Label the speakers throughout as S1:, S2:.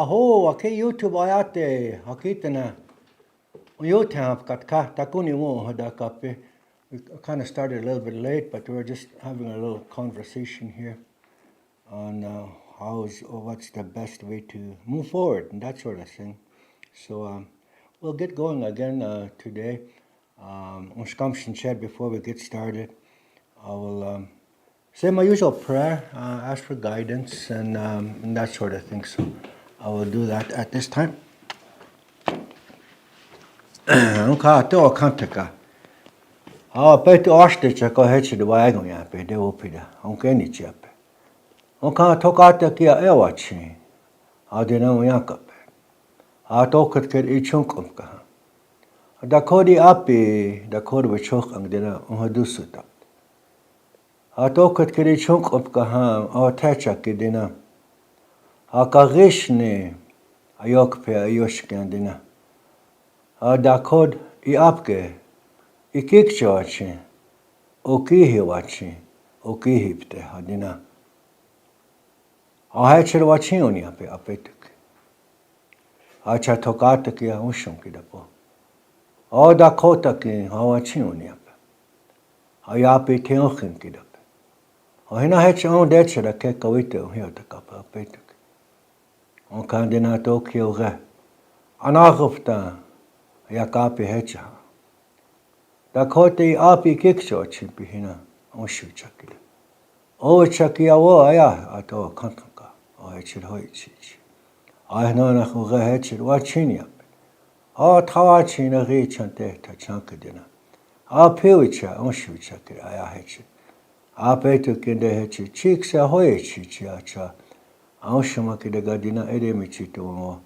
S1: Aho, ake YouTube ayate, hakitana. YouTube katka takuni mo hadakape. We kind of started a little bit late, but we're just having a little conversation here on what's the best way to move forward and that sort of thing. So we'll get going again today. Unskamshin said before we get started, I will say my usual prayer, ask for guidance and that sort of thing. So I will do that at this time. Unka to kantaka. Bet Ostrich go ahead to the wagon yape, de opida, unke ni chiape. Unka tokata kia ewachi, dina yakape. Tokat ker ichunkumka. Dakota Iapi, Dakota wichok ang dina unhadusuta. Tokat ker ichunkumka tacha kidina. Karishne ayokpe ayoshkan dina. Dakota Iapke. Ikikchachi, okihiwachi, okihipte hadina. Ahachir wachioni apetuk. Acha tokata ki ushum kidapo. Dakota ki hawachioni ape. Iapi teochin kidape. Hina hech dechera ke kawite hiatakapa apetuk. Kandina Tokyo re. Anagufta yakapi hecha. Dakota Iapi kikchochi pihina oshu chakida. Chakia wo aya ato kankanka. Hechir hoichich. No na khuga hechir wachinia. Tawachi na richante tachankadina. Piwicha oshu chakida aya hechir. Petu kinde hechir chiksa hoichichi acha. Oshumakida gadina edemichito mo.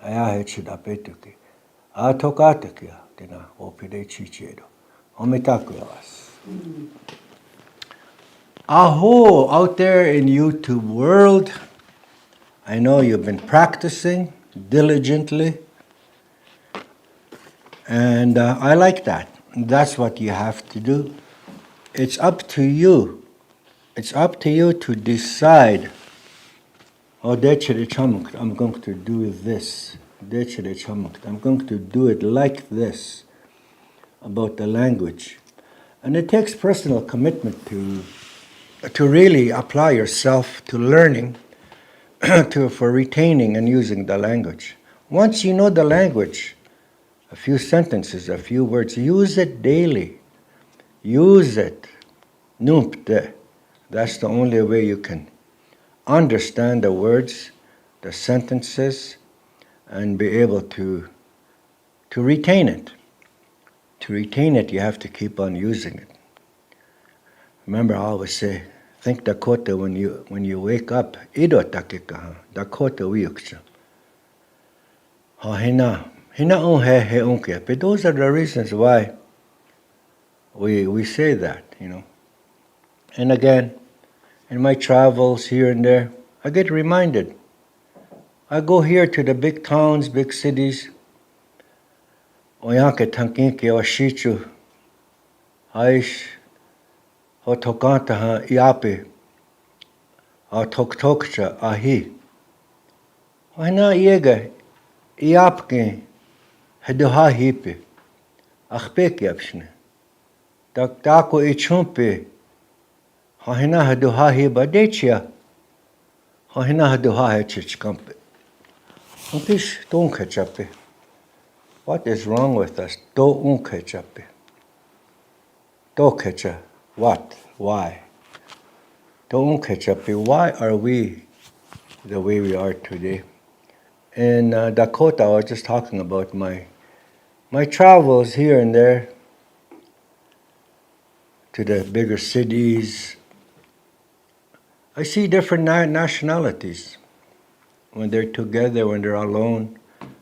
S1: Aya hechir apetuki. Tokatakia. Aho, out there in YouTube world, I know you've been practicing diligently, and I like that. That's what you have to do. It's up to you. It's up to you to decide, I'm going to do this. I'm going to do it like this about the language. And it takes personal commitment to really apply yourself to learning, for retaining and using the language. Once you know the language, a few sentences, a few words, use it daily. Use it. Numpte. That's the only way you can understand the words, the sentences, and be able to retain it. To retain it, you have to keep on using it. Remember, I always say, think Dakota when you wake up. Ido takika, Dakota wiuksha. Hina unhe he unke. But those are the reasons why we say that, you know. And again, in my travels here and there, I get reminded. I go here to the big towns, big cities. Oyanke tankinke washichu. Aish hotokanta Iapi. Toktokcha ahi. Wana yega Iapke heduha hipi. Achpek yapshne. Tako ichumpe. Hina heduha hiba dechia. Hina heduha hechichkampe. Unkish tunkechape. What is wrong with us? Do unkechape. Do kecha. What? Why? Do unkechape. Why are we the way we are today? In Dakota, I was just talking about my travels here and there to the bigger cities. I see different nationalities. When they're together, when they're alone,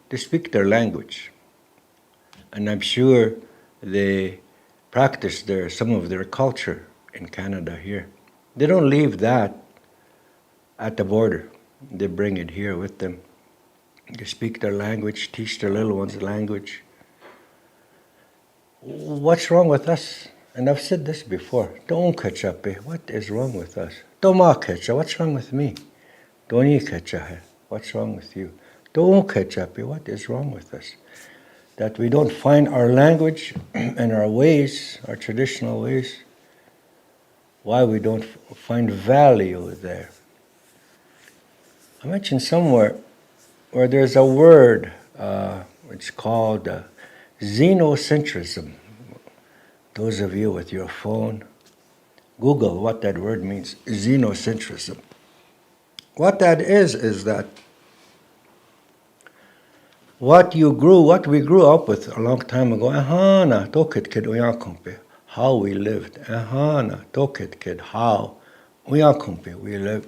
S1: they speak their language. And I'm sure they practice some of their culture in Canada here. They don't leave that at the border. They bring it here with them. They speak their language, teach their little ones the language. What's wrong with us? And I've said this before. Don't catch up. What is wrong with us? Don't catch up. What's wrong with me? Don't you catch up. What's wrong with you? Don't catch up. What is wrong with us? That we don't find our language and our ways, our traditional ways, why we don't find value there. I mentioned somewhere where there's a word, it's called xenocentrism. Those of you with your phone, Google what that word means, xenocentrism. What that is that what we grew up with a long time ago, ahana, tokit kid uyakumpe, how we lived, ahana, tokit kid, how uyakumpe, we lived,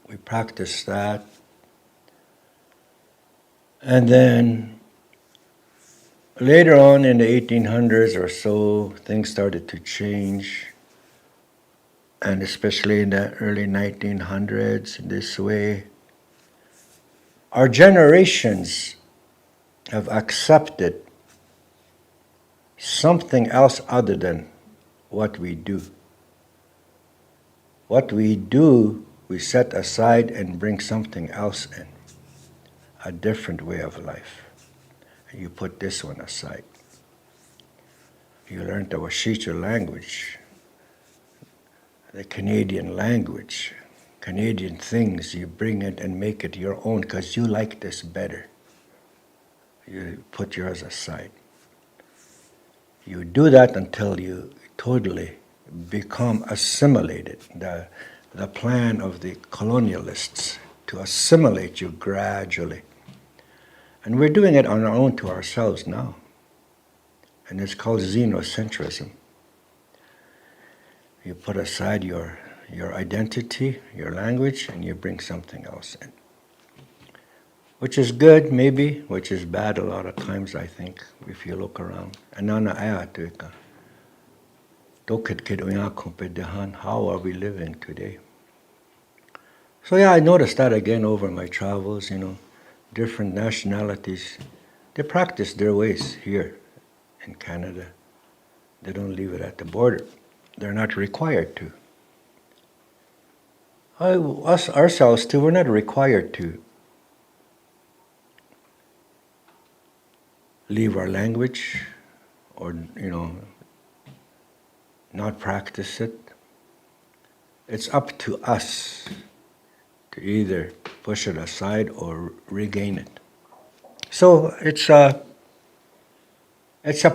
S1: we practiced that. And then later on in the 1800s or so, things started to change. And especially in the early 1900s, this way, our generations have accepted something else other than what we do. What we do, we set aside and bring something else in, a different way of life. And you put this one aside. You learn the Washita language, the Canadian language, Canadian things, you bring it and make it your own because you like this better. You put yours aside. You do that until you totally become assimilated. The plan of the colonialists to assimilate you gradually. And we're doing it on our own to ourselves now. And it's called xenocentrism. You put aside your identity, your language, and you bring something else in. Which is good, maybe, which is bad a lot of times, I think, if you look around. How are we living today? So yeah, I noticed that again over my travels, different nationalities, they practice their ways here in Canada. They don't leave it at the border. They're not required to. Us ourselves too, we're not required to leave our language or, not practice it. It's up to us to either push it aside or regain it. So it's a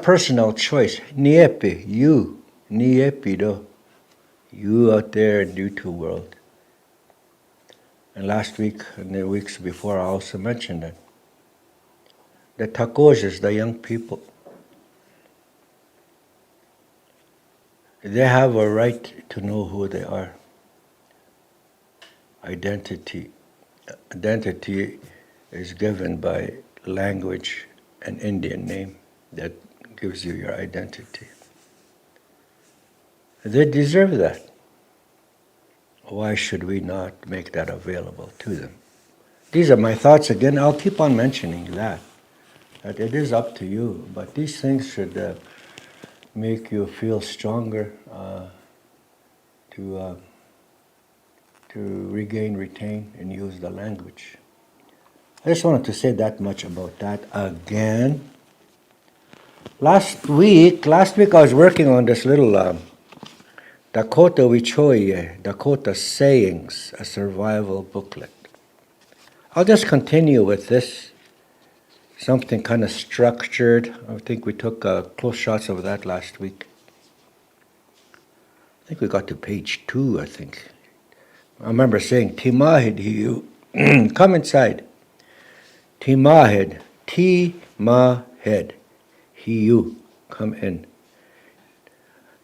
S1: personal choice. Niepi, you, niepi do, you out there in YouTube world. And last week and the weeks before, I also mentioned that. The takojas, the young people, they have a right to know who they are. Identity is given by language and Indian name that gives you your identity. They deserve that. Why should we not make that available to them? These are my thoughts again. I'll keep on mentioning that it is up to you, but these things should make you feel stronger to regain, retain, and use the language. I just wanted to say that much about that again. Last week I was working on this little Dakota Wichoye, Dakota Sayings, a survival booklet. I'll just continue with this. Something kind of structured. I think we took close shots of that last week. I think we got to page 2, I think. I remember saying, Timahid hiyu, come inside. Timahid, Timahid, hiyu, come in.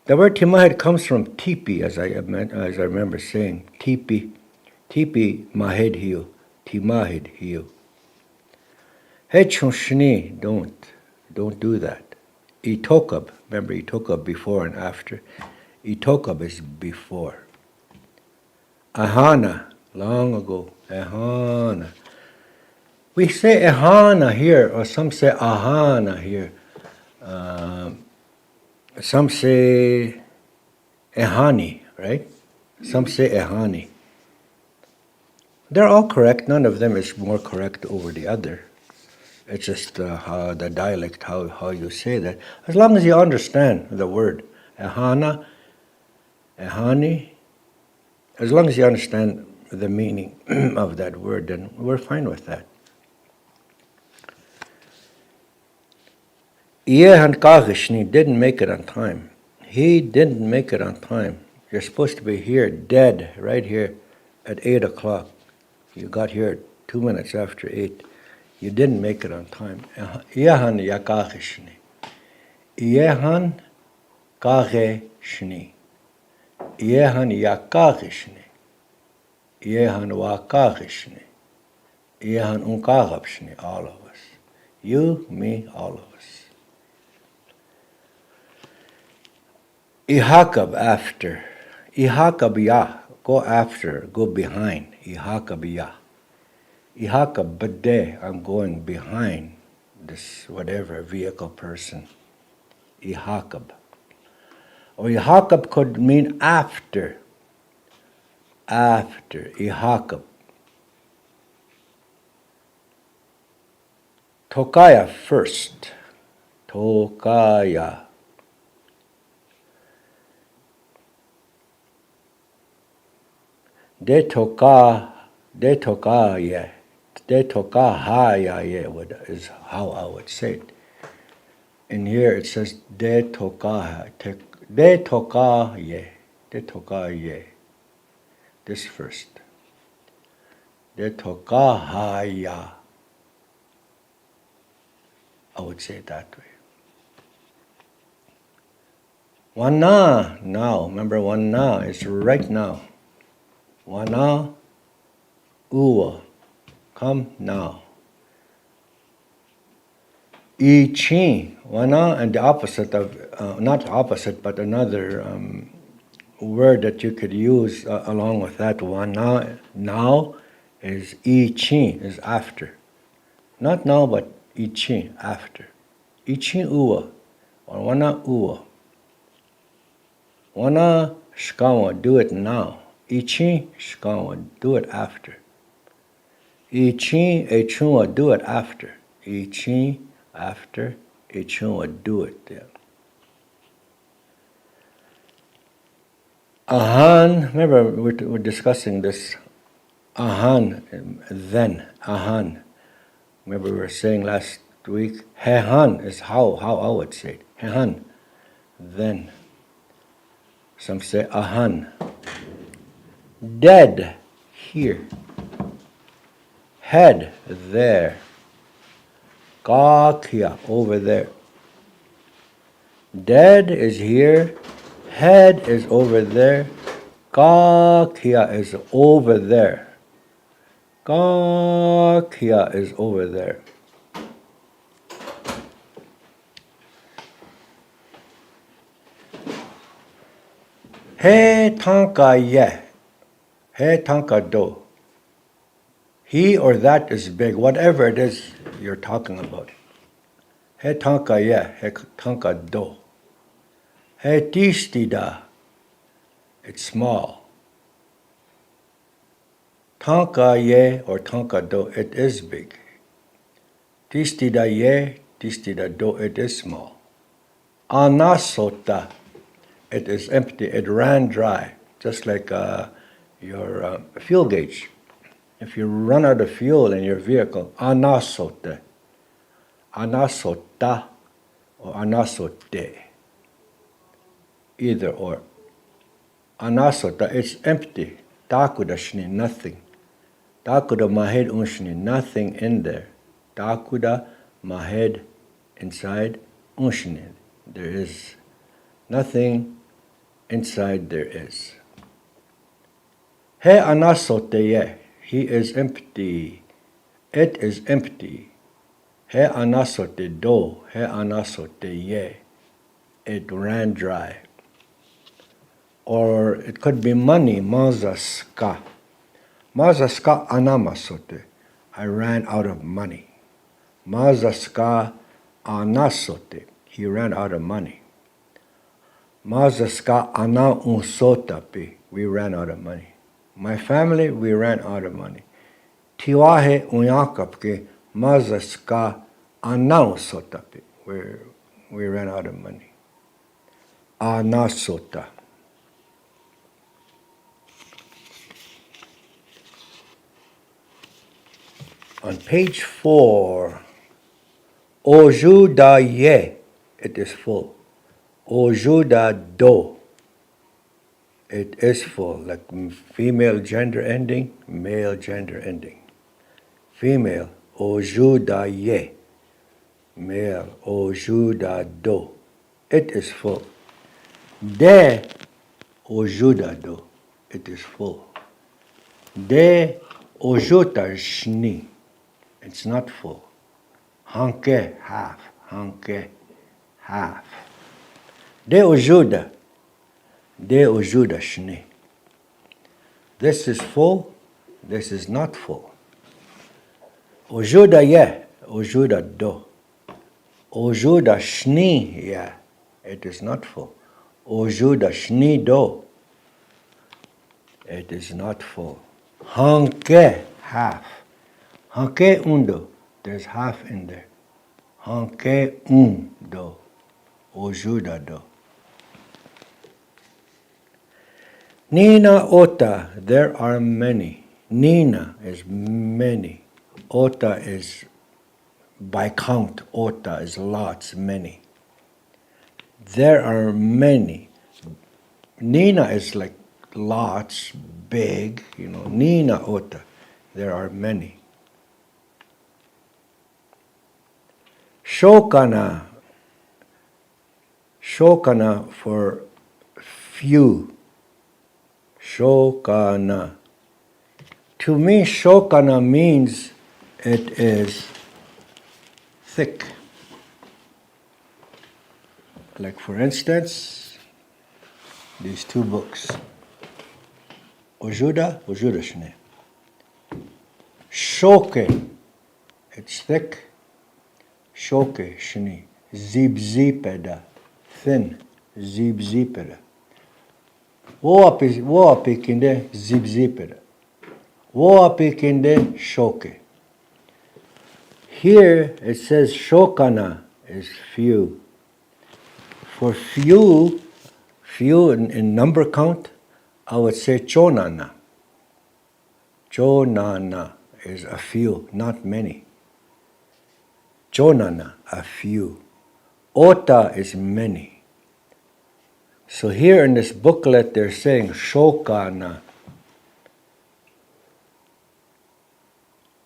S1: The word Timahid comes from tipi, as I remember saying. Tipi mahid hiyu, Timahid hiyu. Hechonshni, don't do that. Itokab, remember Itokab before and after. Itokab is before. Ahana, long ago, ahana. We say ahana here, or some say ahana here. Some say ehani, right? Some say ehani. They're all correct. None of them is more correct over the other. It's just how the dialect, how you say that. As long as you understand the word, ehana, ehani, as long as you understand the meaning of that word, then we're fine with that. Iehan Kagishni didn't make it on time. He didn't make it on time. You're supposed to be here, dead, right here, at 8 o'clock. You got here 2 minutes after 8. You didn't make it on time. Iehan Yakagishni. Iehan Kagishni. Iehan Yakagishni. Iehan Wakagishni. Iehan Unkagabshni, all of us. You, me, all of us. Ihakab, after. Ihakab ya, go after, go behind. Ihakab ya. Ihakab bade, I'm going behind this whatever vehicle person. Ihakab. Or ihakab could mean after. After. Ihakab. Tokaya, first. Tokaya. De toka ye. De toka ha ya ye is how I would say it. In here it says de toka ye. De toka ye. This first. De toka ha ya. I would say it that way. Wana now. Remember wana is right now. Wana uwa. Come now. Ichi. Wana and the opposite of, not opposite, but another word that you could use along with that wana now is ichi, is after. Not now, but ichi, after. Ichi uwa, or wana uwa. Wana shkawa, do it now. Ichi shkawa, do it after. Ichi echua, do it after. Ichi, after. Echua, do it. Yeah. Ahan, remember we're discussing this. Ahan, then. Ahan. Remember we were saying last week, Hehan is how I would say it. Hehan, then. Some say Ahan. Dead, here. Head, there. Kakya, over there. Dead is here. Head is over there. Kakya is over there. Kakya is over there. He tanka ye. He tanka do. He or that is big, whatever it is you're talking about. He tanka ye. He tanka do. He tistida. It's small. Tanka ye or tanka do, it is big. Tistida ye, tistida do, it is small. Anasota, it is empty, it ran dry, just like your fuel gauge. If you run out of fuel in your vehicle, anasota, anasota, or anasote, either or. Anasota, it's empty. Takudashni, nothing. Takuda mahed unshni, nothing in there. Takuda mahed, inside, unshni, there is nothing inside there is. He anasoteye, he is empty. It is empty. He anasote do, he anasoteye, it ran dry. Or it could be money, mazaska. Mazaska anamasote, I ran out of money. Mazaska anasote, he ran out of money. Mazaska ana unsotapi, we ran out of money. My family, we ran out of money. Tiwahe unyakapke mazaska anaosotape. We ran out of money. Anasota. On page 4, Ojuda ye, it is full. Ojuda do, it is full, like female gender ending, male gender ending. Female, ojuda ye. Male, ojuda do, it is full. De, ojuda do, it is full. De, ojuta shni, it's not full. Hanke, half. Hanke, half. De ojuda shni. This is full, this is not full. Ojuda ye, ojuda do. Ojuda shni ye, it is not full. Ojuda shni do, it is not full. Hanke, half. Hanke undo, there's half in there. Hanke do, ojuda do. Nina ota, there are many. Nina is many. Ota is by count. Ota is lots, many. There are many. Nina is like lots, big, Nina ota, there are many. Shokana for few. Shokana. To me, shokana means it is thick. Like for instance, these two books. Ojuda shne. Shoke, it's thick. Shoke shni. Zibzipeda, thin. Zibzipeda. Wo api kinde zibzipeda. Wo api kinde shoke. Here it says shokana is few. For few in number count, I would say chonana. Chonana is a few, not many. Chonana, a few. Ota is many. So here in this booklet they're saying shokana.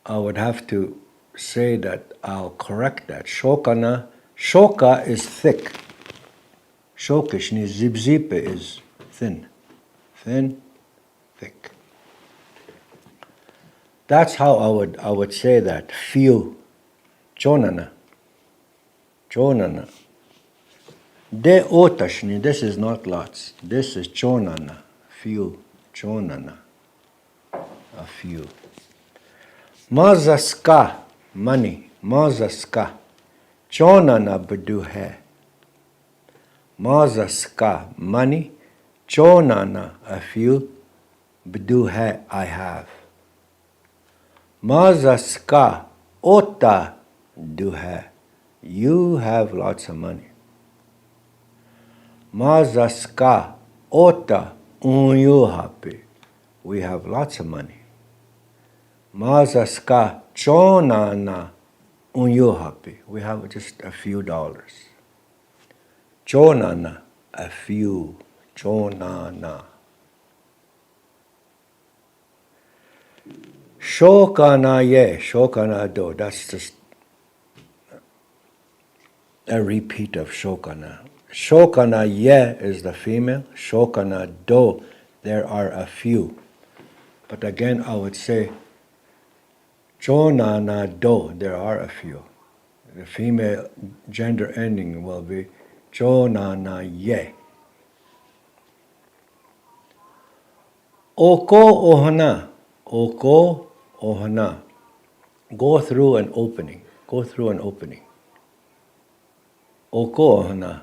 S1: I would have to say that I'll correct that. Shokana, shoka is thick. Shokishni, zibzipe is thin. Thin, thick. That's how I would say that. Few. Chonana. Chonana. De otashni, this is not lots. This is chonana. Few. Chonana. A few. Mazaska, money. Mazaska. Chonana badu hai. Mazaska, money. Chonana, a few. Badu hai, I have. Mazaska, ota do hai. You have lots of money. Mazaska, ota unyuhapi. We have lots of money. Mazaska, chonana unyuhapi. We have just a few dollars. Chonana, a few. Chonana. Shokana ye, shokana do. That's just a repeat of shokana. Shokana ye is the female. Shokana do, there are a few. But again, I would say chonana do, there are a few. The female gender ending will be chonana ye. Oko ohana. Oko ohana. Go through an opening. Go through an opening. Oko ohana.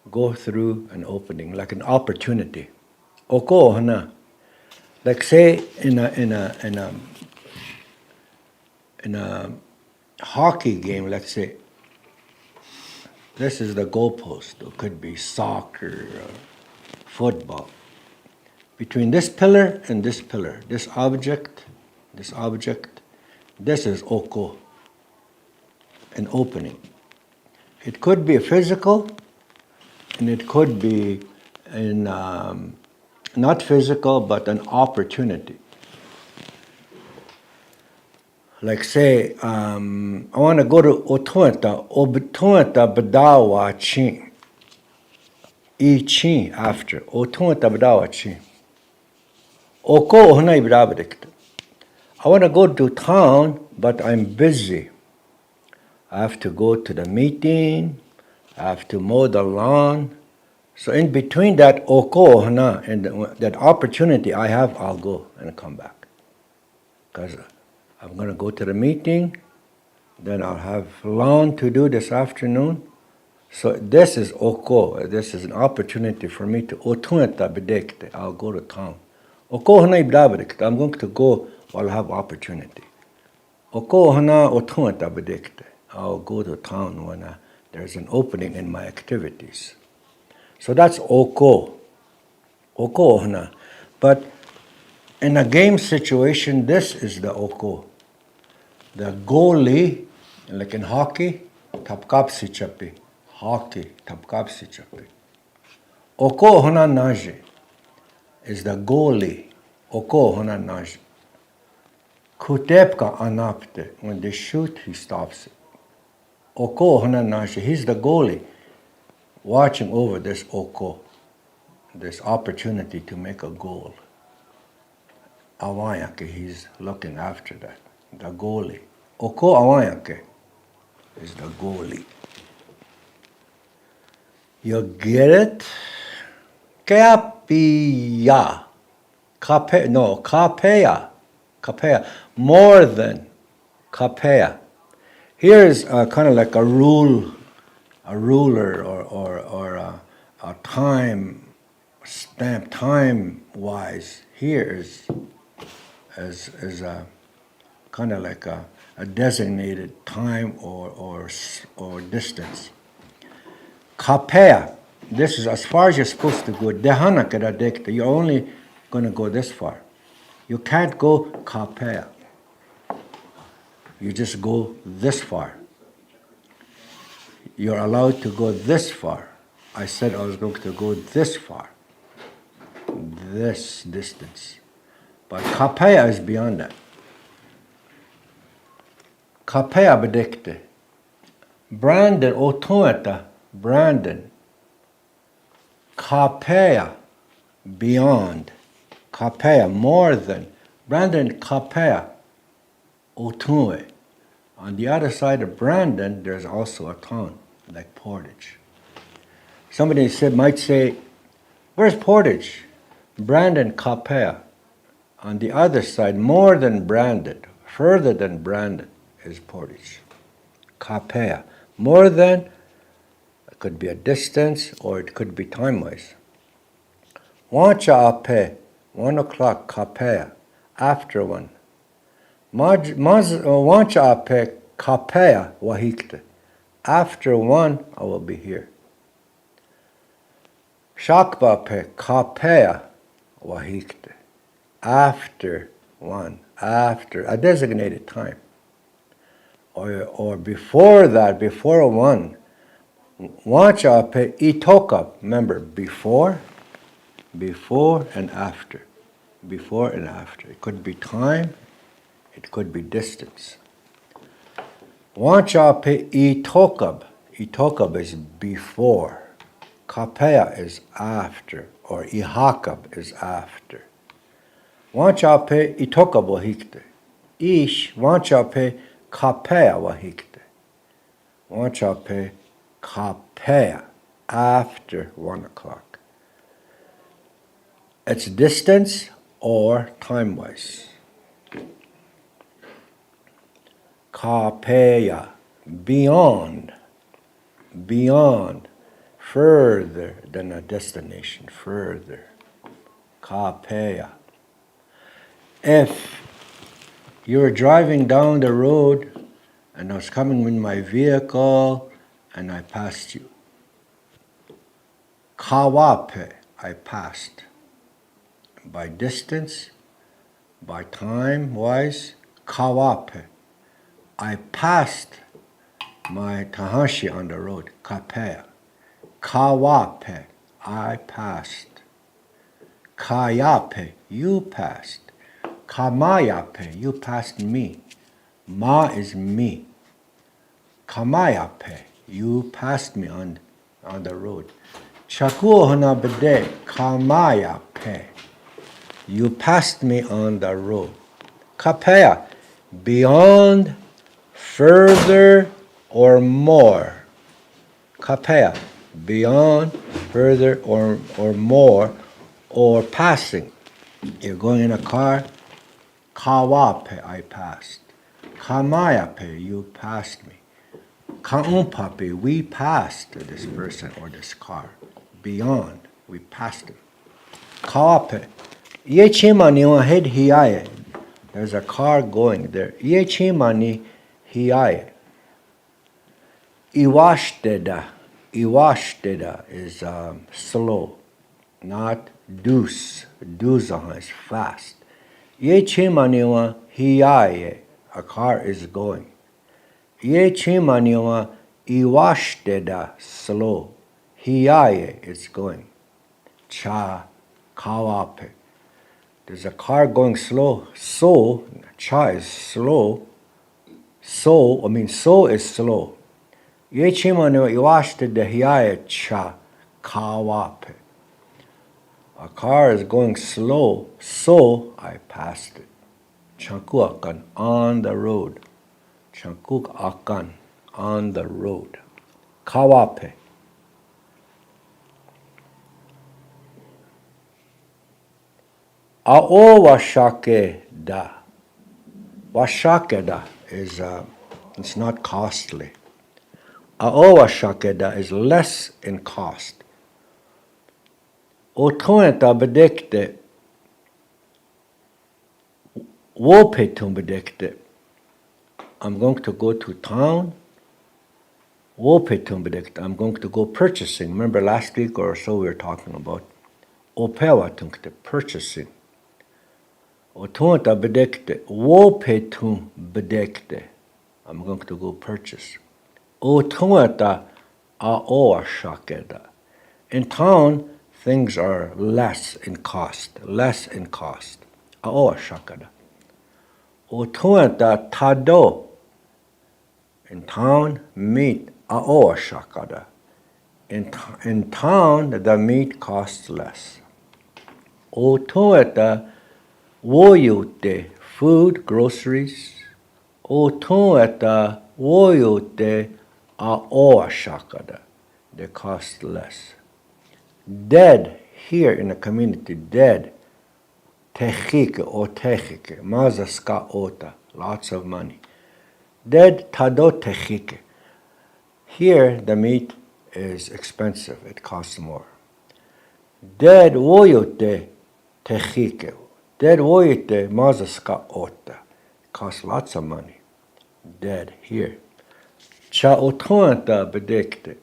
S1: Go through an opening, like an opportunity. Oko ohana. Like say in a in a hockey game, let's say, this is the goalpost. It could be soccer, football. Between this pillar and this pillar, this object, this is oko, an opening. It could be physical, and it could be not physical, but an opportunity. Like say, I want to go to Otuanta Badawa Chin. I Chin after. Otuanta Badawa Chin. Oko Honai Badabadik. I want to go to town, but I'm busy. I have to go to the meeting. I have to mow the lawn. So in between that oko hana and that opportunity I have, I'll go and come back. Because I'm going to go to the meeting, then I'll have lawn to do this afternoon. So this is oko. This is an opportunity for me to otunata bedekte. I'll go to town. Oko hana ibdabedekte. I'm going to go while I have opportunity. Oko hana otunata bedekte. I'll go to town when there's an opening in my activities. So that's oko. Oko hana. But in a game situation, this is the oko. The goalie, like in hockey, tapkapsi chapi. Hockey, tapkapsi chapi. Oko hana naji is the goalie. Oko hana naji. Kutepka anapte. When they shoot, he stops it. Oko hana naji. He's the goalie, watching over this oko, this opportunity to make a goal. Awayake, he's looking after that. The goalie. Oko awayake is the goalie. You get it? Kapiya. Kapea. Kapea. More than kapea. Here is kind of like a ruler or a time stamp, time-wise. Here is a kind of like a designated time or distance. Kapea, this is as far as you're supposed to go. Dehana kedadekta, you're only going to go this far. You can't go kapea. You just go this far. You're allowed to go this far. I said I was going to go this far. This distance. But kapea is beyond that. Kapea bedekte. Brandon otoeta. Brandon. Kapea. Beyond. Kapea. More than. Brandon kapea. Otue. On the other side of Brandon, there's also a town, like Portage. Somebody might say, where's Portage? Brandon Kapea. On the other side, more than Brandon, further than Brandon, is Portage. Kapea. More than, it could be a distance, or it could be time-wise. Wancha ape, 1 o'clock, Kapea, after 1. Wancha ape kapea wahikte. After 1, I will be here. Shakba pe kapea wahikte. After 1, after a designated time. Or before that, before 1. Wancha pe itokab. Remember, before and after. Before and after. It could be time. It could be distance. Wancha pe itokab. Itokab is before. Kapea is after. Or ihakab is after. Wancha pe itokab wahikte. Ish wancha pe kapea wahikte. Wancha pe kapea. After 1 o'clock. It's distance or time-wise. Kapea, beyond, further than a destination, further. Kapea. If You were driving down the road, and I was coming with my vehicle, and I passed you. Kawape, I passed. By distance, by time-wise, kawape. I passed my Tahashi on the road, kapea. Kawape, I passed. Kayape, you passed. Kamayape, you passed me. Ma is me. Kamayape, you passed me on the road. Chakuohana bede, kamayape, you passed me on the road. Kapea, beyond, further, or more. Kapea, beyond, further, or more, or passing. You're going in a car, kawape, I passed. Kamayape, you passed me. Kaumpape, we passed this person or this car. Beyond, we passed him. Kawape, yechimani head hiaye. There's a car going there. Yechimani hiaye. Iwashteda. Iwashteda is slow, not deuce. Deuce is fast. Yechimani hiaye. A car is going. Yechimani iwashteda, slow. Hiaye is going. Cha kawape. There's a car going slow. So, cha is slow. So is slow. Yechimani iwashteda hiaye cha kawape. A car is going slow, so I passed it. Chankuakan, on the road. Chankuk akan, on the road. Kawape. Ao washake da. Washake da is, it's not costly. Ao washake da is less in cost. Otoenta bedekte. Wopetum bedekte. I'm going to go to town. Wopetum bedekte. I'm going to go purchasing. Remember last week or so we were talking about opewatumkte, purchasing. Otonta bedekte. Wopetum bedekte. I'm going to go purchase. Otonta aoa shakeda. In town, things are less in cost. Less in cost. Aoa shakeda. Otonta tado. In town, meat, aoa shakada. In town, the meat costs less. Otoeta woyute, food, groceries. Otoeta woyute aoa shakada. They cost less. Dead, here in the community, dead. Techike or techike, mazaska ota, lots of money. Dead tadotechike. Here the meat is expensive, it costs more. Dead woyote techike. Dead woyote mazaska ota. It costs lots of money. Dead here. Cha otoanta bedekte.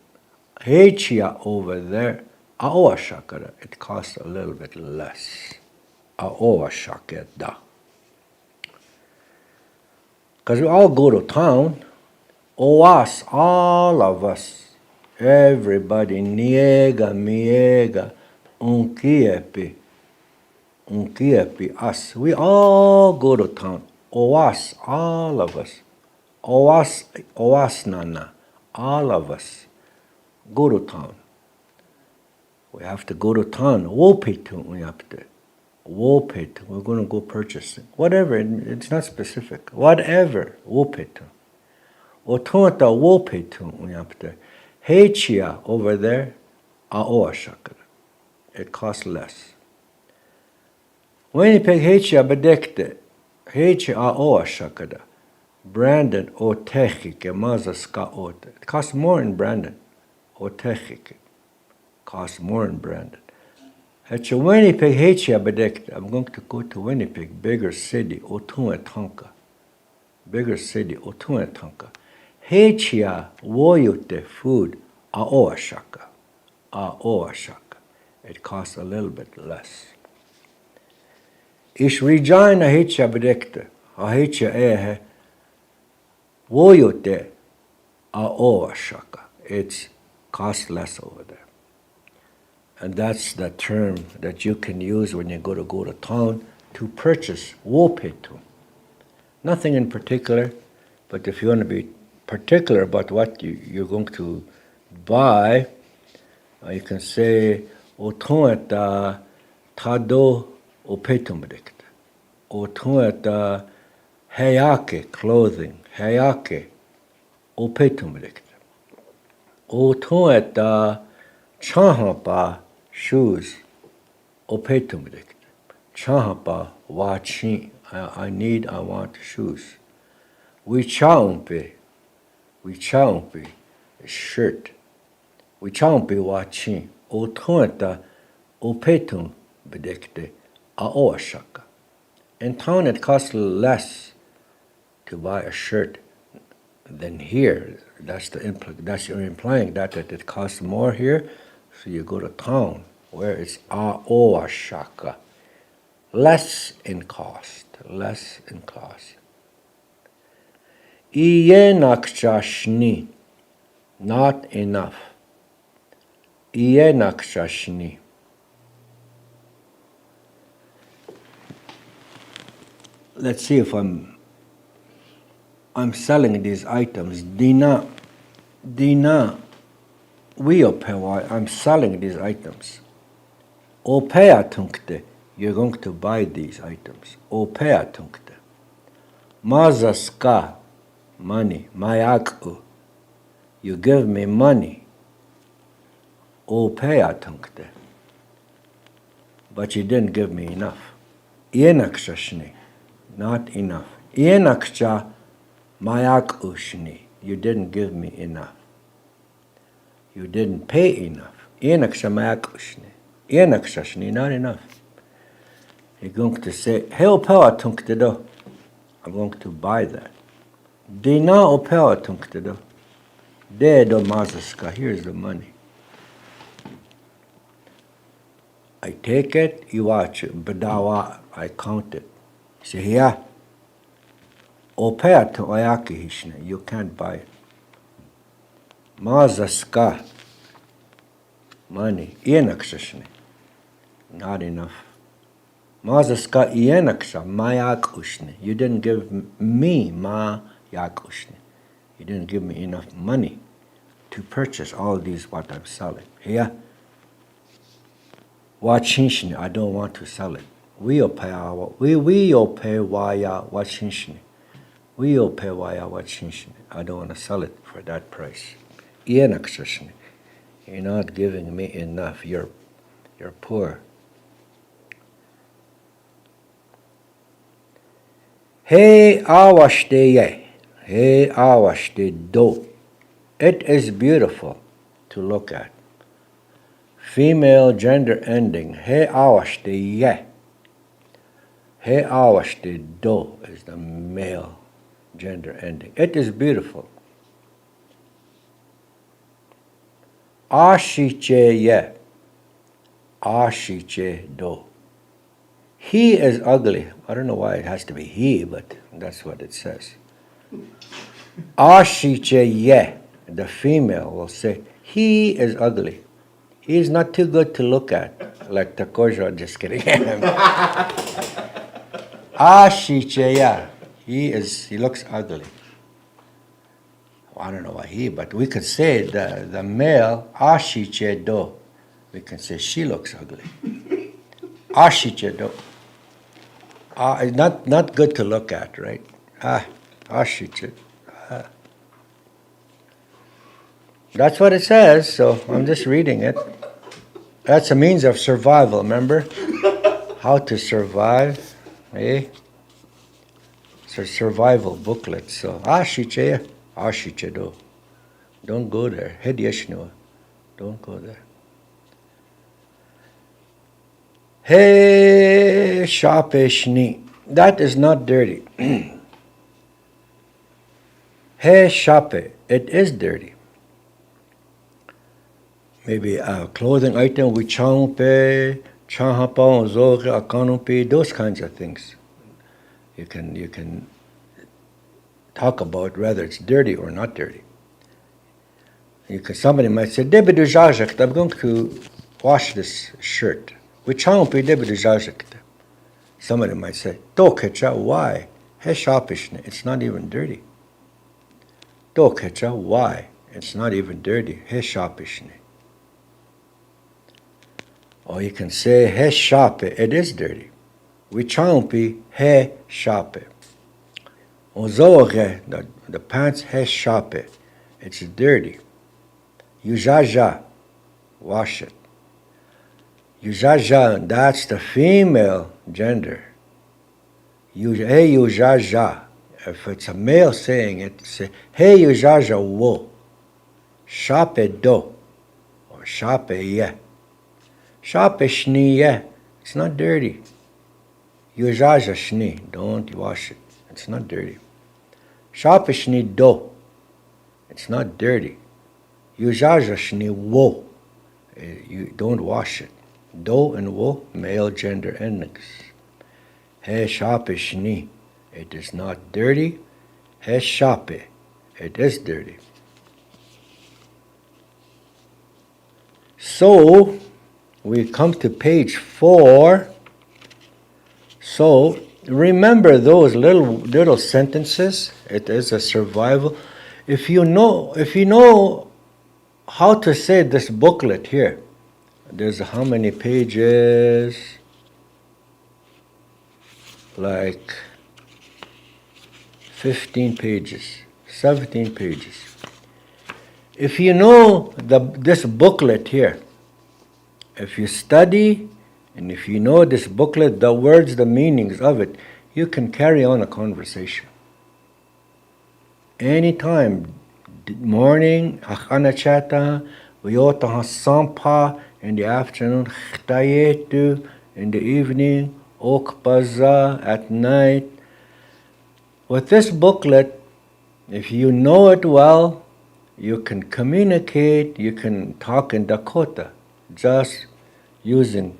S1: Hechia over there. Aoa shakara. It costs a little bit less. Aoa shakeda. Because we all go to town, oas, all of us, everybody, niega, miega, unkiepi, us. We all go to town. Oas, all of us. Oas nana, all of us go to town. We have to go to town. Wopitu, we have to. Wopetu, we're going to go purchasing. Whatever, it's not specific. Whatever, wopetu. Otonta wopetu, we have to. Hechia over there, aoa shakara. It costs less. Winnipeg hechia bedekte. Hechia aoa shakara. Brandon o techike, mazaska ota. It costs more in Brandon. O techike. Costs more in Brandon. At your Winnipeg hechia bedekte. I'm going to go to Winnipeg, bigger city, Otunga Tonka. bigger city, Otuetanka. Hechia woyute food aoashaka. Aoashaka. It costs a little bit less. Ish Regina hechia bedekte. Hechia ehe woyute aoashaka. It costs less over there. And that's the term that you can use when you go to town to purchase wopetu. Nothing in particular, but if you want to be particular about what you're going to buy, you can say otueta tado opetumedict. Otueta heyake clothing, heyake opetumedict. Otueta chahapa shoes opetumedict. Chahapa wachi. I want shoes. We chaumpe shirt. We chaumpe wachi. Otueta opetum bedekte aoashaka. In town it costs less to buy a shirt than here. That's you're implying that it costs more here. So you go to town where it's aoashaka. Less in cost. Iyenakshashni, not enough. Iyenakshashni. Let's see if I'm selling these items. Dina, wiopewa, I'm selling these items. Opeatunkte. You're going to buy these items. Opeatunkte. Mazaska, money. Mayaku, you give me money. Opeatunkte. But you didn't give me enough. Ienakshashni, not enough. Ienaksha mayakushni, you didn't give me enough. You didn't pay enough. Ienaksha mayakushni. Ienakshashni, not enough. You're going to say, hey, opela tunktedo. I'm going to buy that. Dina opela tunktedo. De do mazaska. Here's the money. I take it, you watch it. Badawa, I count it. You say, yeah. Opela to oyaki hishne. You can't buy it. Mazaska. Money. Ienakshashne. Not enough. Mazaska ienaksha mayakushne. You didn't give me mayakushne. You didn't give me enough money to purchase all these what I'm selling. Here, wachinshne. I don't want to sell it. We pay waya wachinshne. We pay waya wachinshne. I don't want to sell it for that price. Ienakshashne. You're not giving me enough. You're poor. Hey awashte ye. Hey awashte do. It is beautiful to look at. Female gender ending. Hey awashte ye. Hey awashte do is the male gender ending. It is beautiful. Ashiche ye. Ashiche do. He is ugly. I don't know why it has to be he, but that's what it says. Ashiche ye. The female will say, he is ugly. He is not too good to look at. Like Takoja, just kidding. Ashiche ye. He looks ugly. Well, I don't know why but we could say the male, ashiche do. We can say she looks ugly. Ashiche do. Not good to look at, right? Ashiche. That's what it says, so I'm just reading it. That's a means of survival, remember? How to survive, eh? It's a survival booklet, so ashiche do. Don't go there. Hediyashno. Don't go there. Hey shapeshni. That is not dirty. He shape, it is dirty. Maybe a clothing item with champe, chanhapa, zoge, akanompe, those kinds of things. You can talk about whether it's dirty or not dirty. Somebody might say, I'm going to wash this shirt. With champe, somebody might say, why? It's not even dirty. Why? It's not even dirty. Or you can say, he shape, it is dirty. We champi, he shape. Ozoge, the pants, he shape, it's dirty. Yujaja, wash it. Yujaja, that's the female gender. Hey yujaja, if it's a male saying it, say, hey yujaja wo. Shape do, or shape ye. Shape shni ye, it's not dirty. Yujaja shni, don't wash it, it's not dirty. Shape shni do, it's not dirty. Yujaja shni wo, you don't wash it. Do and wo, male gender endings. He shape shni, it is not dirty. He shape, it is dirty. So, we come to page 4. So, remember those little sentences. It is a survival. If you know how to say this booklet here, there's how many pages? Like 15 pages, 17 pages. If you know this booklet here, if you study and if you know this booklet, the words, the meanings of it, you can carry on a conversation. Anytime, morning, achana chata, vayota hasampa, in the afternoon, chtayetu, in the evening, okpaza, at night. With this booklet, if you know it well, you can communicate, you can talk in Dakota, just using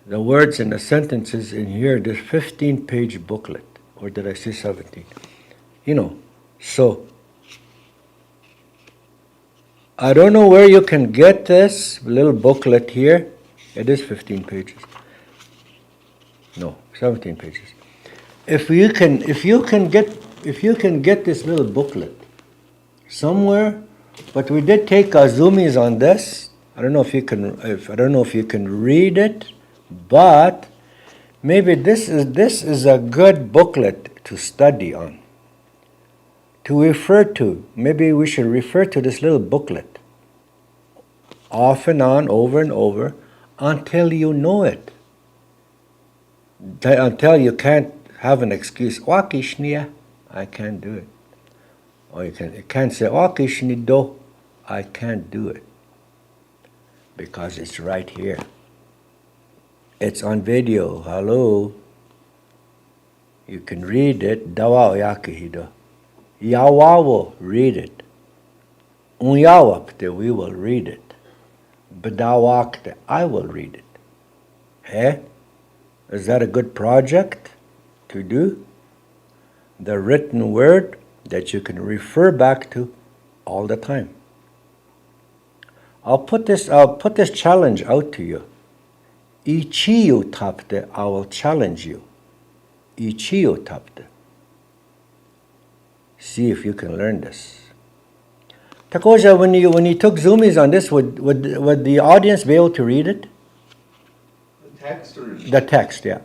S1: the words and the sentences in here, this 15-page booklet. Or did I say 17? So I don't know where you can get this little booklet here. It is 15 pages. No, 17 pages. If you can get this little booklet somewhere, but we did take zoomies on this. I don't know if you can read it, but maybe this is a good booklet to study on. To refer to, maybe we should refer to this little booklet off and on, over and over, until you know it. Until you can't have an excuse. Wakishnia, I can't do it. Or you can't say wakishnido, I can't do it. Because it's right here. It's on video. Hello. You can read it. Dawa yakihido. Yawawo, read it. Unyawakte, we will read it. Badawakte, I will read it. Hey? Is that a good project to do? The written word that you can refer back to all the time. I'll put this challenge out to you. Ichiyu tapte, I will challenge you. Ichiyu tapte. See if you can learn this. Takoja, when you took zoomies on this, would the audience be able to read it?
S2: The text or
S1: the text? Yeah.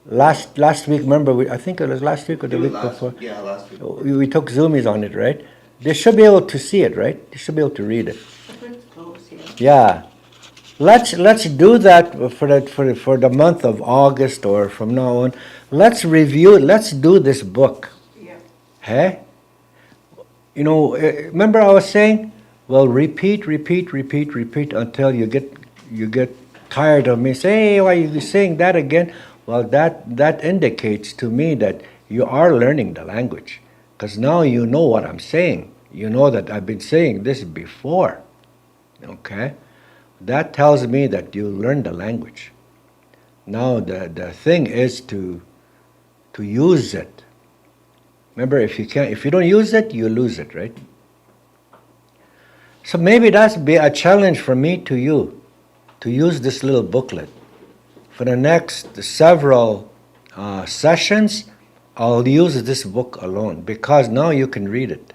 S1: Last week, remember? I think it was last week or the week before.
S2: Yeah, last week.
S1: We took zoomies on it, right? They should be able to see it, right? They should be able to read it.
S3: It's close, yeah.
S1: Yeah. Let's do that for the month of August or from now on. Let's review. Let's do this book. Hey? Remember I was saying, well, repeat until you get tired of me saying, hey, why are you saying that again? Well, that indicates to me that you are learning the language. Because now you know what I'm saying. You know that I've been saying this before. Okay? That tells me that you learned the language. Now the thing is to use it. Remember, if you don't use it, you lose it, right? So maybe that's be a challenge for me to you, to use this little booklet. For the next several sessions, I'll use this book alone because now you can read it.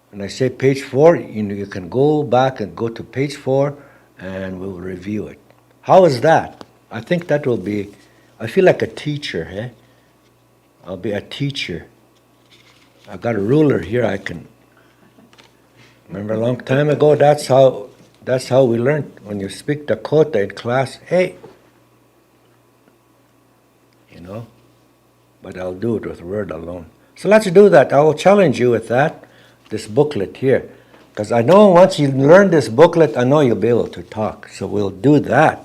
S1: When I say page 4, you can go back and go to page 4 and we'll review it. How is that? I think that will be, I feel like a teacher, eh? I'll be a teacher. I got a ruler here I can, remember a long time ago, that's how we learned. When you speak Dakota in class, hey, but I'll do it with word alone. So let's do that. I will challenge you with that, this booklet here. Because I know once you learn this booklet, I know you'll be able to talk. So we'll do that.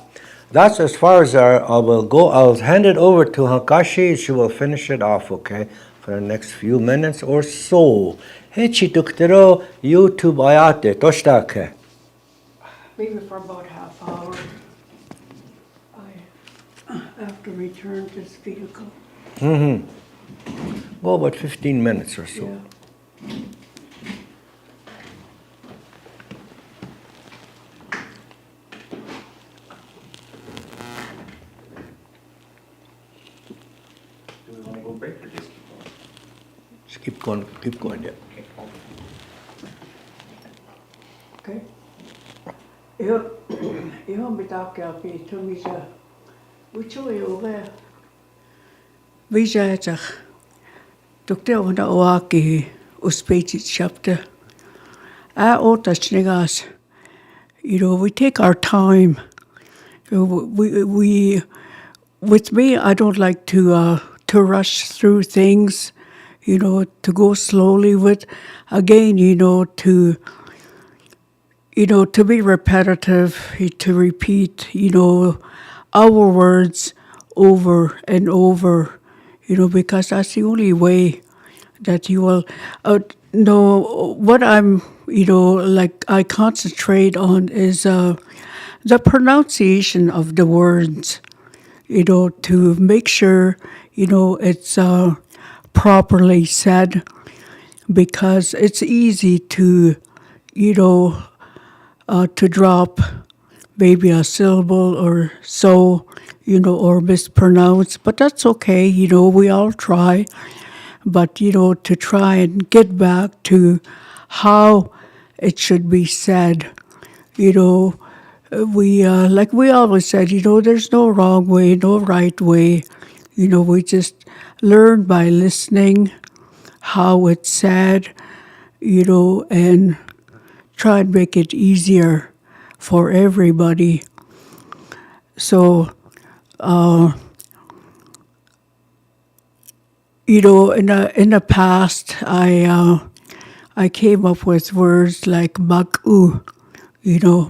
S1: That's as far as I will go. I'll hand it over to Hakashi. She will finish it off, okay, for the next few minutes or so. Hey, Chituktero, YouTube ayate, toshtake.
S3: Maybe for about half hour. I have to return to this vehicle.
S1: Go about 15 minutes or so.
S3: Yeah.
S2: Do we want to go break or just keep going?
S1: Just keep going, yeah.
S3: Okay. Ihan pitää käydä missä vitsi ole. Visätä. Tukte on oaki uspeitit chapter. Otas. We take our time. We with me, I don't like to rush through things, to go slowly with, again, to be repetitive, to repeat, our words over and over, because that's the only way that you will know what I'm, I concentrate on is the pronunciation of the words, to make sure, it's properly said, because it's easy to, to drop maybe a syllable or so, or mispronounce, but that's okay, we all try. But, to try and get back to how it should be said, we, like we always said, there's no wrong way, no right way. We just learn by listening how it's said, and try and make it easier for everybody. So, in the past, I came up with words like mag-u,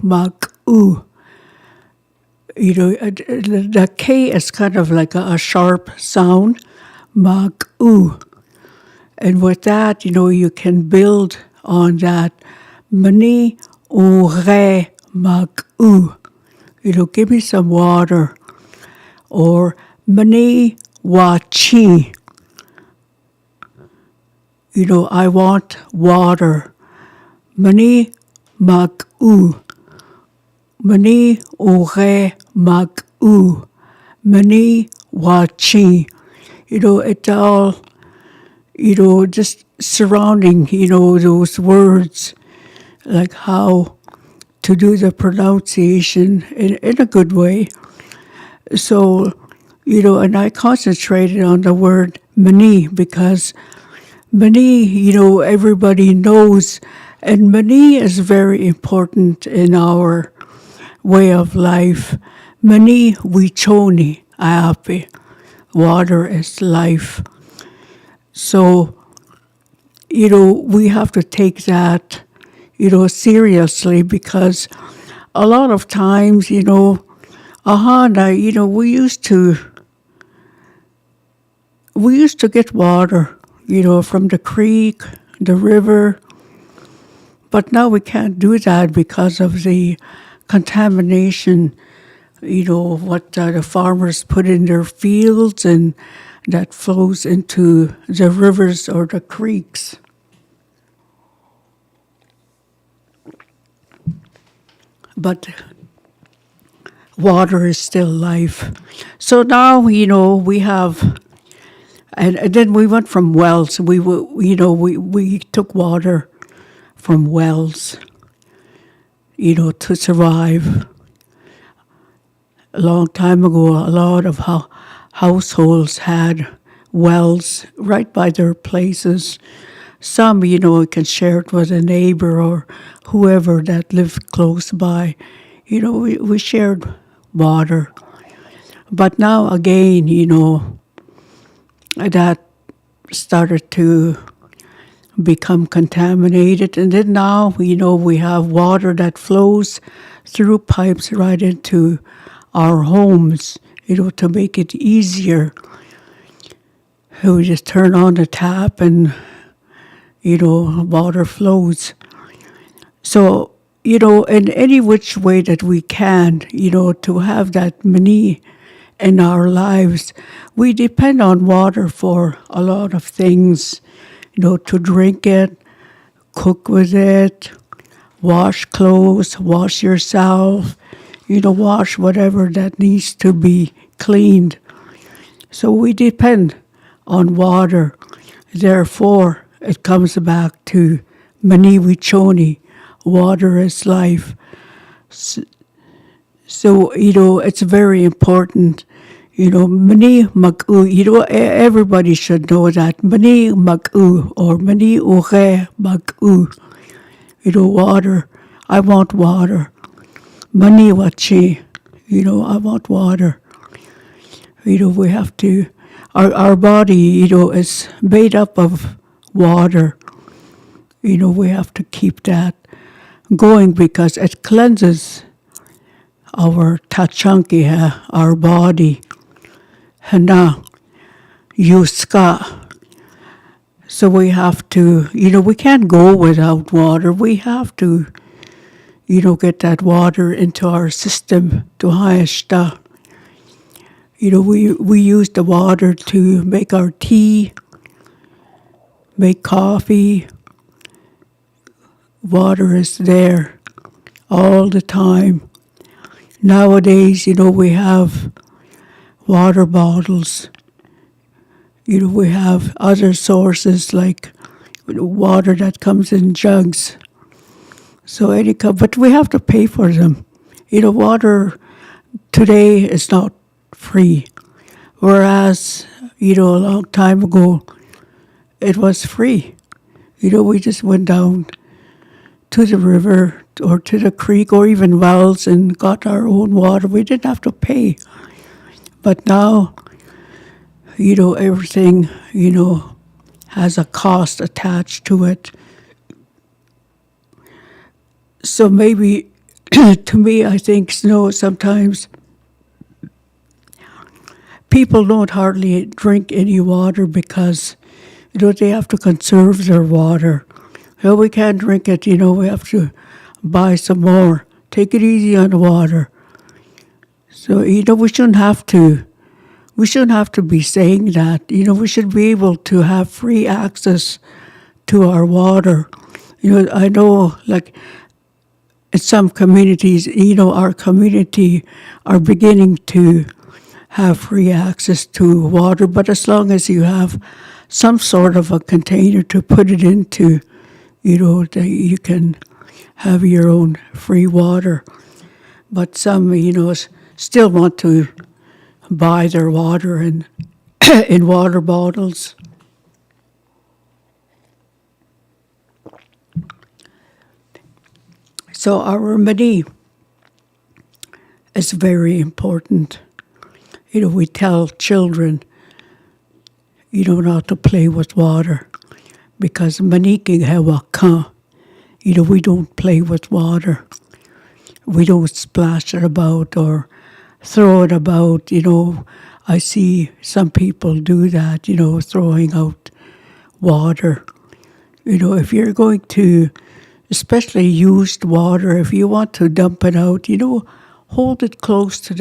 S3: mag-u. The K is kind of like a sharp sound, mag-u. And with that, you can build on that. Mani ure mag-u. Give me some water. Or mani wachi. I want water. Mani mag-u. Mani ure mag-u. Mani wachi. It's all, just surrounding, those words, like how to do the pronunciation in a good way. So, and I concentrated on the word mani because mani, everybody knows, and mani is very important in our way of life. Mani wichoni, Iapi. Water is life. So, we have to take that, seriously, because a lot of times, we used to get water, from the creek, the river. But now we can't do that because of the contamination, what the farmers put in their fields and that flows into the rivers or the creeks. But water is still life. So now, we have, and then we went from wells. We took water from wells, to survive. A long time ago, a lot of households had wells right by their places. Some, can share it with a neighbor or whoever that lived close by. We shared water. But now again, that started to become contaminated. And then now, we have water that flows through pipes right into our homes, to make it easier. We just turn on the tap and, water flows. So, in any which way that we can, to have that money in our lives, we depend on water for a lot of things, to drink it, cook with it, wash clothes, wash yourself, wash whatever that needs to be cleaned. So we depend on water. Therefore, it comes back to Mani Wichoni, water is life. So, it's very important. Mani Mag'u, everybody should know that. Mani Mag'u or Mani Uge Mag'u. Water. I want water. Mani Wachi. I want water. We have to, our body, is made up of water. We have to keep that going because it cleanses our tachanki, our body. Hana, yuska. So we have to, we can't go without water. We have to, get that water into our system to hayashta. We use the water to make our tea, make coffee. Water is there all the time. Nowadays, we have water bottles. We have other sources like water that comes in jugs. So but we have to pay for them. Water today is not free. Whereas, a long time ago, it was free. We just went down to the river or to the creek or even wells and got our own water. We didn't have to pay. But now, everything, has a cost attached to it. So maybe, to me, I think, sometimes people don't hardly drink any water because, they have to conserve their water. We can't drink it, we have to buy some more. Take it easy on the water. So, we shouldn't have to. We shouldn't have to be saying that. We should be able to have free access to our water. I know, like, in some communities, our community are beginning to have free access to water, but as long as you have some sort of a container to put it into, that you can have your own free water. But some, still want to buy their water in water bottles. So our Mani is very important. We tell children, not to play with water because Maniking Hewakan, we don't play with water. We don't splash it about or throw it about. I see some people do that, throwing out water. If you're going to, especially used water, if you want to dump it out, hold it close to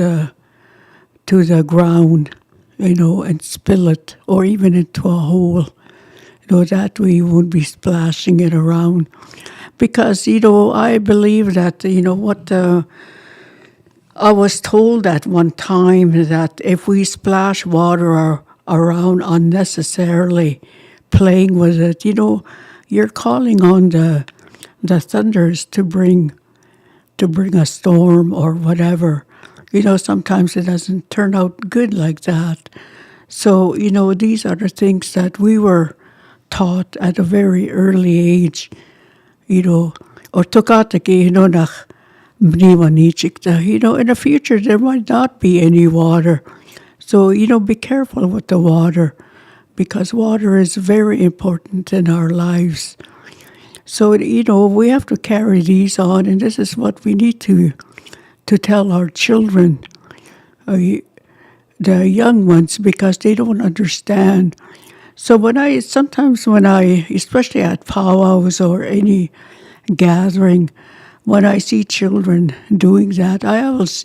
S3: the ground, and spill it, or even into a hole. That way you won't be splashing it around. Because, I believe that, I was told at one time that if we splash water around unnecessarily, playing with it, you're calling on the thunders to bring a storm or whatever. Sometimes it doesn't turn out good like that. So, these are the things that we were taught at a very early age, or tukataki, nach in the future there might not be any water. So, be careful with the water, because water is very important in our lives. So, we have to carry these on, and this is what we need to tell our children, the young ones, because they don't understand. So sometimes when I, especially at powwows or any gathering, when I see children doing that, I always,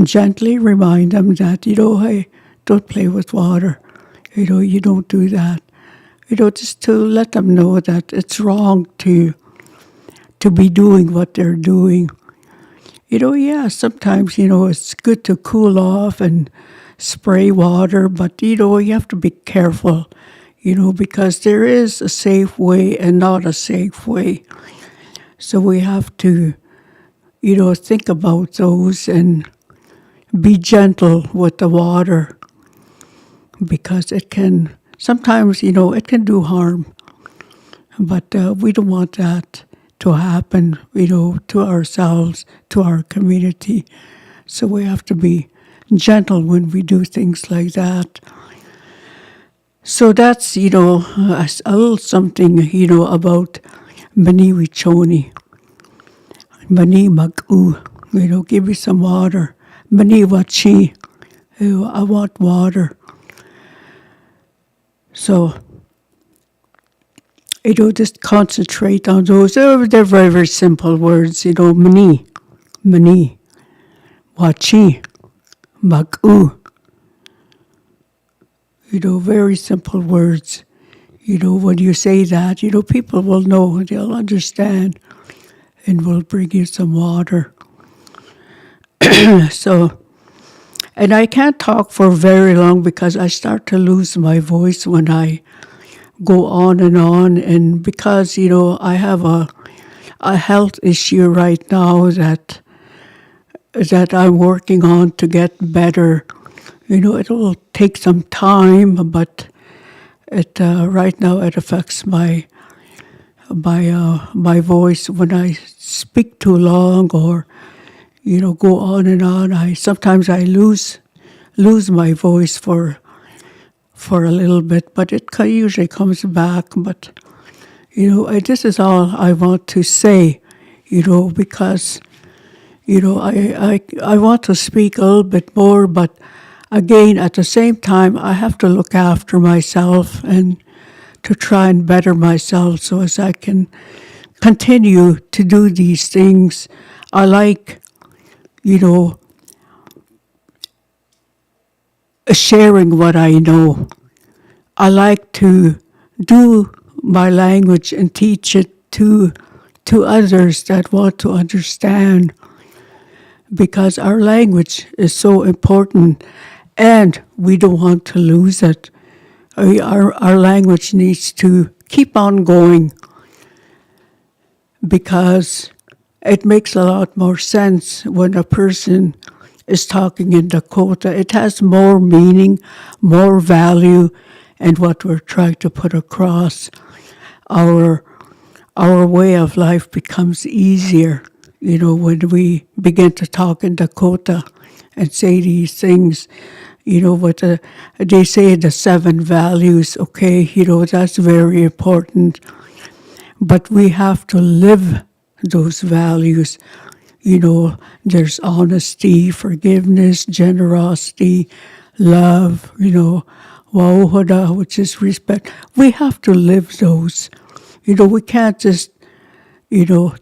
S3: gently remind them that, hey, don't play with water. You don't do that. Just to let them know that it's wrong to be doing what they're doing. Sometimes, it's good to cool off and spray water, but, you have to be careful, because there is a safe way and not a safe way. So we have to, think about those and be gentle with the water, because it can, sometimes, it can do harm. But we don't want that to happen, to ourselves, to our community. So we have to be gentle when we do things like that. So that's, a little something, about Mani Wichoni. Mani Mag-u, give me some water. Mani Wachi, I want water. So, just concentrate on those. They're very, very simple words, Mani, Wachi, Mag-u. Very simple words. When you say that, people will know, they'll understand, and will bring you some water. So, and I can't talk for very long because I start to lose my voice when I go on, and because, I have a health issue right now that I'm working on to get better. It will take some time, but it right now it affects my voice when I speak too long or go on and on. Sometimes I lose my voice for a little bit, but it usually comes back. But this is all I want to say, because I want to speak a little bit more, but again, at the same time, I have to look after myself and to try and better myself so as I can continue to do these things. I like, sharing what I know. I like to do my language and teach it to others that want to understand, because our language is so important and we don't want to lose it. Our language needs to keep on going, because it makes a lot more sense when a person is talking in Dakota. It has more meaning, more value, and what we're trying to put across. Our way of life becomes easier, when we begin to talk in Dakota and say these things. What they say, the 7 values, okay, that's very important. But we have to live those values. There's honesty, forgiveness, generosity, love, wauhada, which is respect. We have to live those. We can't just,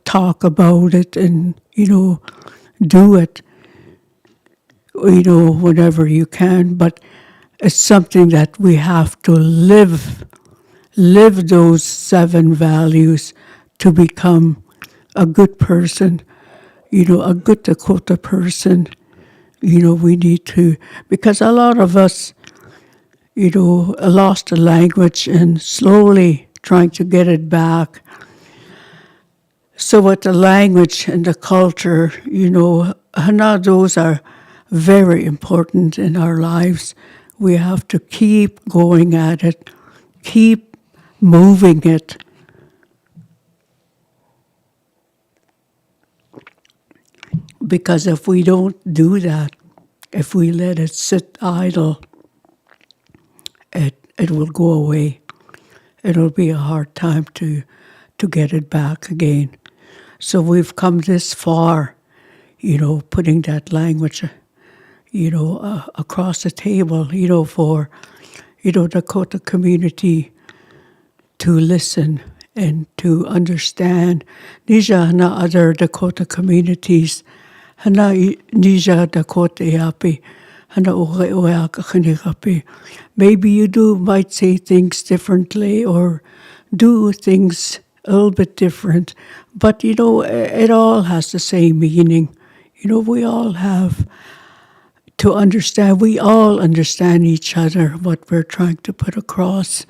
S3: talk about it and, do it, whenever you can, but it's something that we have to live those 7 values to become a good person, a good Dakota person. We need to, because a lot of us, lost the language and slowly trying to get it back. So with the language and the culture, now those are very important in our lives. We have to keep going at it, keep moving it. Because if we don't do that, if we let it sit idle, it will go away. It'll be a hard time to get it back again. So we've come this far, putting that language, across the table, for, Dakota community to listen and to understand. Nija hana other Dakota communities, hana Nija Dakota Iapi, hana uwe oeaka khanikapi. Maybe you might say things differently or do things a little bit different, but it all has the same meaning. We all have to understand, we all understand each other, what we're trying to put across.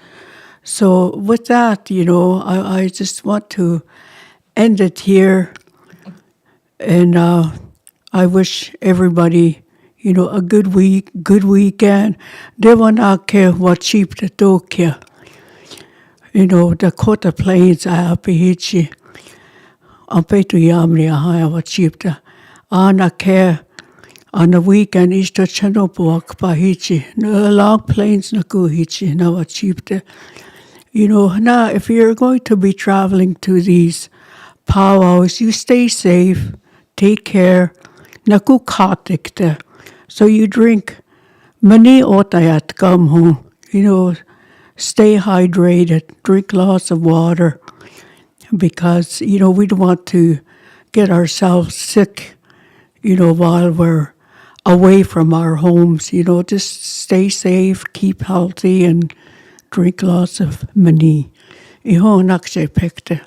S3: So with that, I just want to end it here. And I wish everybody, a good week, good weekend. Dewanake wachip te tokia. Dakota Plains Iapi hichi. Ampetu yamri ahaya wachipta. Ana ke on the weekend ishto chanopuak pahichi. No long plains na kuhichi na wachipta. Now if you're going to be traveling to these powwows, you stay safe, take care. Naku katikte. So you drink mani otayat kamhu. Stay hydrated, drink lots of water, because, we don't want to get ourselves sick, while we're away from our homes. Just stay safe, keep healthy, and drink lots of mani. Iho nakshe pekte.